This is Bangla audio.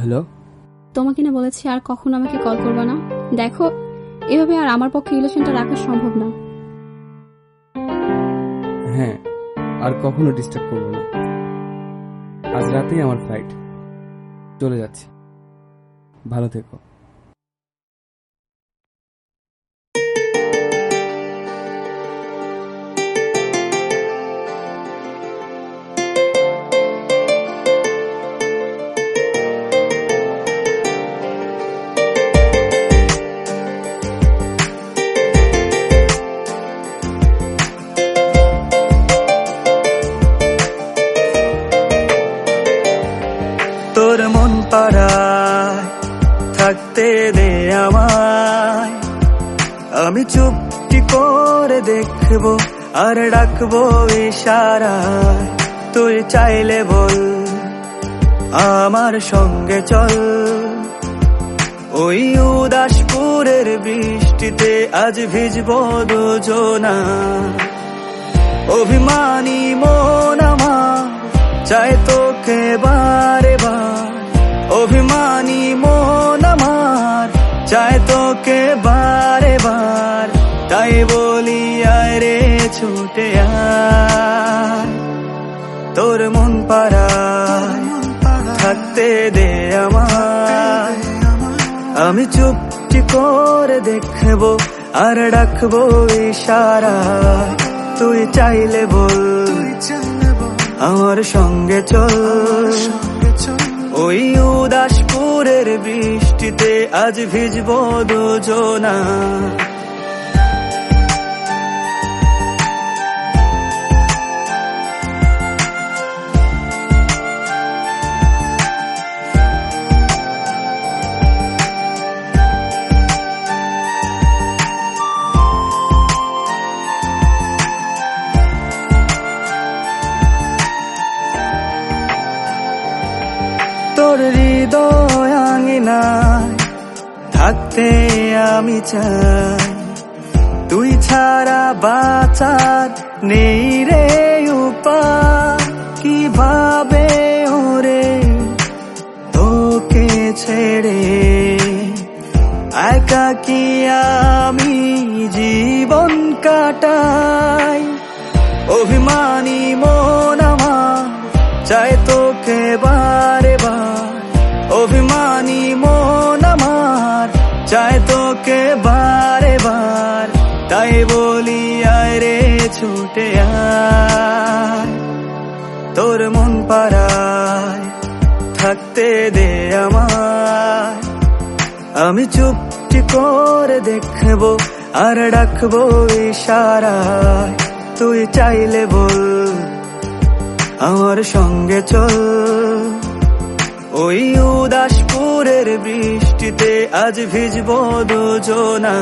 হ্যালো, তোমাকে না বলেছি আর কখনো আমাকে কল করবা না। দেখো, এভাবে আর আমার পক্ষে রিলেশনটা রাখা সম্ভব না। হ্যাঁ, আর কখনো ডিস্টার্ব করবো না। আজ রাতেই আমার ফ্লাইট, চলে যাচ্ছি। ভালো থেকো। তোর মন পাড়ায় থাকতে দে আমায়, আমি চুপটি করে দেখবো আর ডাকবো ইশারায়। তুই চাইলে বল আমার সঙ্গে চল, ওই উদাসপুরের বৃষ্টিতে আজ ভিজবো দুজনা। অভিমানী মন আমার চায় তোকে বারে বার, অভিমানী মন আমার চায় তোকে বারে বার। তাই বলি আয় রে ছুটে আয়, তোর মন পাড়ায় থাকতে দে আমায়, আমি চুপটি করে দেখবো আর ডাকবো ইশারায়। তুই চাইলে বল আমার সঙ্গে চল, ওই উদাসপুরের বৃষ্টিতে আজ ভিজবো দুজনা। তোর হৃদয় আঙিনায় থাকতে আমি চাই, তুই ছাড়া বাঁচার নেই রে উপায়। কিভাবে ওরে তোকে ছেড়ে একাকী আমি জীবন কাটাই। অভিমানী মন আমার চায় তোকে বারে বার, অভিমানী মন আমার চায় তোকে বারে বার। তাই বলি আয় রে ছুটে আয়, তোর মন পাড়ায় থাকতে দে আমায়, আমি চুপটি করে দেখবো আর ডাকবো ইশারায়। তুই চাইলে বল আমার সঙ্গে চল, ওই উদাসপুরের বৃষ্টিতে আজ ভিজবো দুজনা।